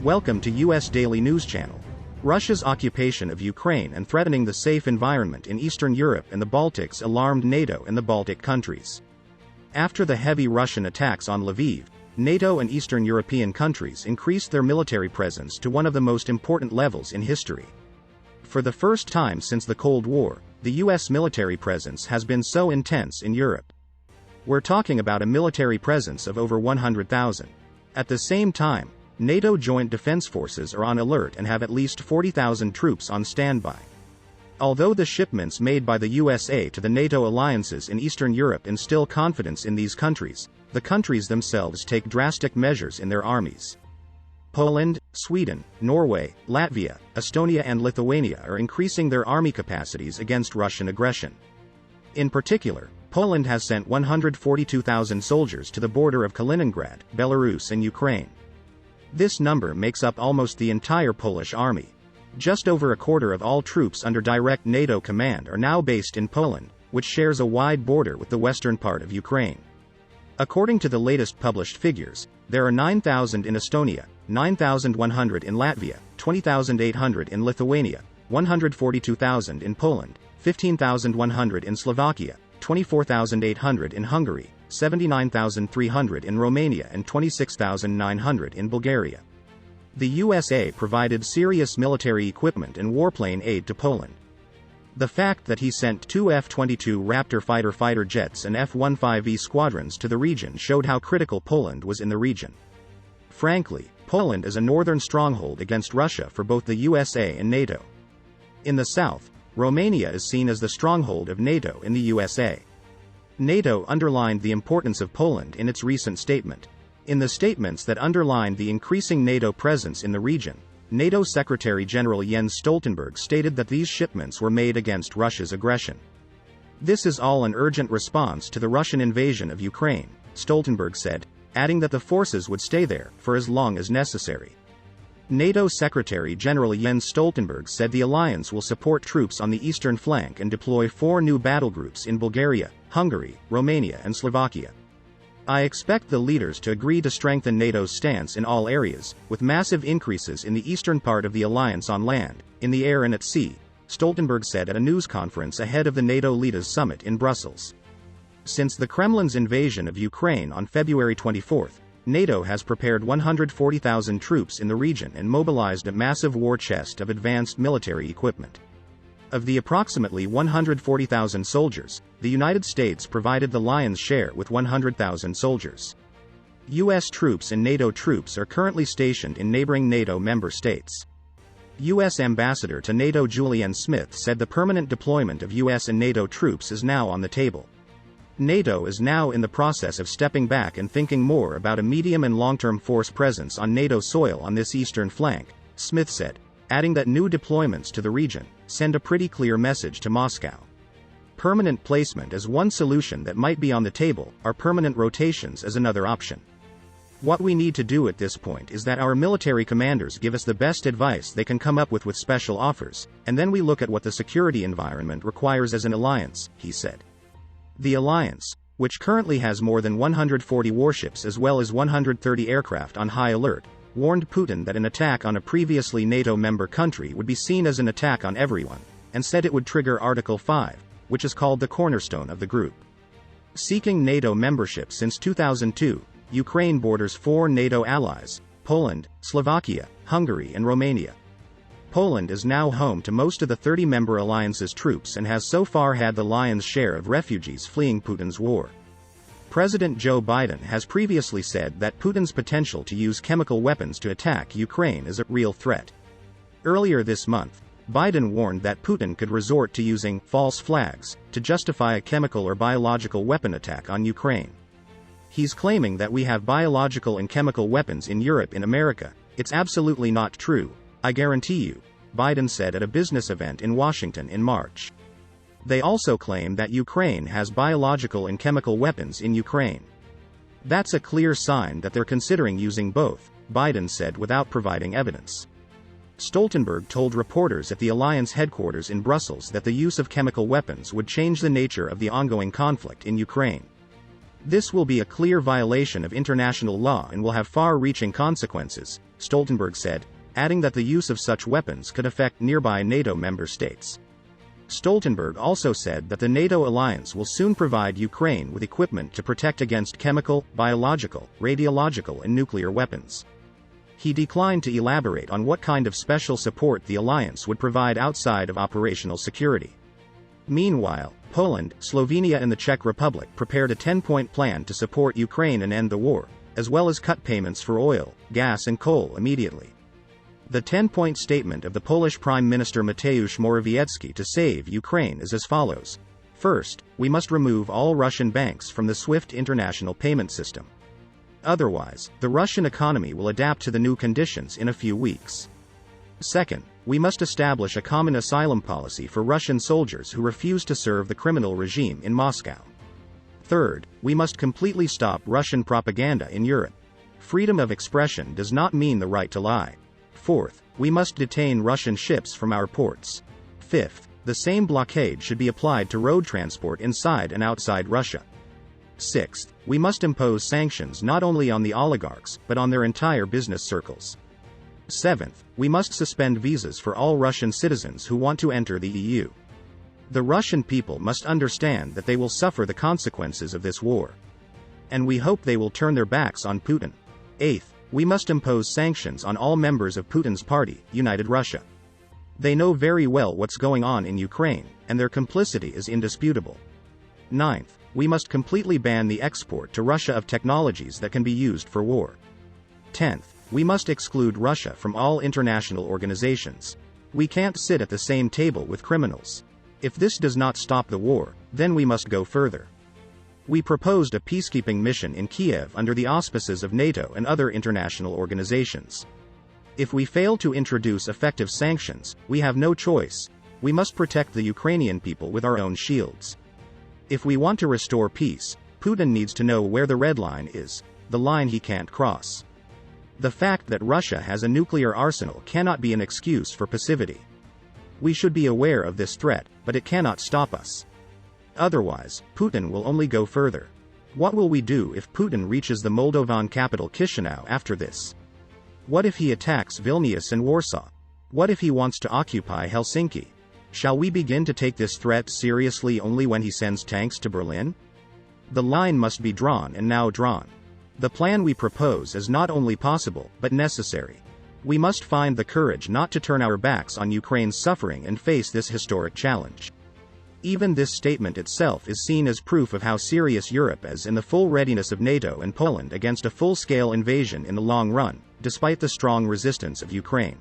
Welcome to U.S. Daily News Channel. Russia's occupation of Ukraine and threatening the safe environment in Eastern Europe and the Baltics alarmed NATO and the Baltic countries. After the heavy Russian attacks on Lviv, NATO and Eastern European countries increased their military presence to one of the most important levels in history. For the first time since the Cold War, the U.S. military presence has been so intense in Europe. We're talking about a military presence of over 100,000. At the same time, NATO joint defense forces are on alert and have at least 40,000 troops on standby. Although the shipments made by the USA to the NATO alliances in Eastern Europe instill confidence in these countries, the countries themselves take drastic measures in their armies. Poland, Sweden, Norway, Latvia, Estonia and Lithuania are increasing their army capacities against Russian aggression. In particular, Poland has sent 142,000 soldiers to the border of Kaliningrad, Belarus and Ukraine. This number makes up almost the entire Polish army. Just over a quarter of all troops under direct NATO command are now based in Poland, which shares a wide border with the western part of Ukraine. According to the latest published figures, there are 9,000 in Estonia, 9,100 in Latvia, 20,800 in Lithuania, 142,000 in Poland, 15,100 in Slovakia, 24,800 in Hungary, 79,300 in Romania and 26,900 in Bulgaria. The USA provided serious military equipment and warplane aid to Poland. The fact that he sent two F-22 Raptor fighter jets and F-15E squadrons to the region showed how critical Poland was in the region. Frankly, Poland is a northern stronghold against Russia for both the USA and NATO. In the south, Romania is seen as the stronghold of NATO in the USA. NATO underlined the importance of Poland in its recent statement. In the statements that underlined the increasing NATO presence in the region, NATO Secretary-General Jens Stoltenberg stated that these shipments were made against Russia's aggression. This is all an urgent response to the Russian invasion of Ukraine, Stoltenberg said, adding that the forces would stay there for as long as necessary. NATO Secretary-General Jens Stoltenberg said the alliance will support troops on the eastern flank and deploy 4 new battle groups in Bulgaria, Hungary, Romania and Slovakia. I expect the leaders to agree to strengthen NATO's stance in all areas, with massive increases in the eastern part of the alliance on land, in the air and at sea, Stoltenberg said at a news conference ahead of the NATO leaders summit in Brussels. Since the Kremlin's invasion of Ukraine on February 24, NATO has prepared 140,000 troops in the region and mobilized a massive war chest of advanced military equipment. Of the approximately 140,000 soldiers, the United States provided the lion's share with 100,000 soldiers. U.S. troops and NATO troops are currently stationed in neighboring NATO member states. U.S. Ambassador to NATO Julianne Smith said the permanent deployment of U.S. and NATO troops is now on the table. NATO is now in the process of stepping back and thinking more about a medium and long-term force presence on NATO soil on this eastern flank, Smith said, adding that new deployments to the region send a pretty clear message to Moscow. Permanent placement is one solution that might be on the table, or permanent rotations as another option. What we need to do at this point is that our military commanders give us the best advice they can come up with special offers, and then we look at what the security environment requires as an alliance, he said. The alliance, which currently has more than 140 warships as well as 130 aircraft on high alert, warned Putin that an attack on a previously NATO member country would be seen as an attack on everyone, and said it would trigger Article 5, which is called the cornerstone of the group. Seeking NATO membership since 2002, Ukraine borders 4 NATO allies: Poland, Slovakia, Hungary and Romania. Poland is now home to most of the 30-member alliance's troops and has so far had the lion's share of refugees fleeing Putin's war. President Joe Biden has previously said that Putin's potential to use chemical weapons to attack Ukraine is a real threat. Earlier this month, Biden warned that Putin could resort to using false flags to justify a chemical or biological weapon attack on Ukraine. He's claiming that we have biological and chemical weapons in Europe and America. It's absolutely not true, I guarantee you, Biden said at a business event in Washington in March. They also claim that Ukraine has biological and chemical weapons in Ukraine. That's a clear sign that they're considering using both, Biden said without providing evidence. Stoltenberg told reporters at the alliance headquarters in Brussels that the use of chemical weapons would change the nature of the ongoing conflict in Ukraine. This will be a clear violation of international law and will have far-reaching consequences, Stoltenberg said, adding that the use of such weapons could affect nearby NATO member states. Stoltenberg also said that the NATO alliance will soon provide Ukraine with equipment to protect against chemical, biological, radiological and nuclear weapons. He declined to elaborate on what kind of special support the alliance would provide outside of operational security. Meanwhile, Poland, Slovenia and the Czech Republic prepared a 10-point plan to support Ukraine and end the war, as well as cut payments for oil, gas and coal immediately. The 10-point statement of the Polish Prime Minister Mateusz Morawiecki to save Ukraine is as follows. First, we must remove all Russian banks from the SWIFT international payment system. Otherwise, the Russian economy will adapt to the new conditions in a few weeks. Second, we must establish a common asylum policy for Russian soldiers who refuse to serve the criminal regime in Moscow. Third, we must completely stop Russian propaganda in Europe. Freedom of expression does not mean the right to lie. Fourth, we must detain Russian ships from our ports. Fifth, the same blockade should be applied to road transport inside and outside Russia. Sixth, we must impose sanctions not only on the oligarchs, but on their entire business circles. Seventh, we must suspend visas for all Russian citizens who want to enter the EU. The Russian people must understand that they will suffer the consequences of this war. And we hope they will turn their backs on Putin. Eighth, we must impose sanctions on all members of Putin's party, United Russia. They know very well what's going on in Ukraine, and their complicity is indisputable. Ninth, we must completely ban the export to Russia of technologies that can be used for war. 10th, we must exclude Russia from all international organizations. We can't sit at the same table with criminals. If this does not stop the war, then we must go further. We proposed a peacekeeping mission in Kiev under the auspices of NATO and other international organizations. If we fail to introduce effective sanctions, we have no choice. We must protect the Ukrainian people with our own shields. If we want to restore peace, Putin needs to know where the red line is, the line he can't cross. The fact that Russia has a nuclear arsenal cannot be an excuse for passivity. We should be aware of this threat, but it cannot stop us. Otherwise, Putin will only go further. What will we do if Putin reaches the Moldovan capital Chisinau after this? What if he attacks Vilnius and Warsaw? What if he wants to occupy Helsinki? Shall we begin to take this threat seriously only when he sends tanks to Berlin? The line must be drawn and now drawn. The plan we propose is not only possible, but necessary. We must find the courage not to turn our backs on Ukraine's suffering and face this historic challenge. Even this statement itself is seen as proof of how serious Europe is in the full readiness of NATO and Poland against a full-scale invasion in the long run, despite the strong resistance of Ukraine.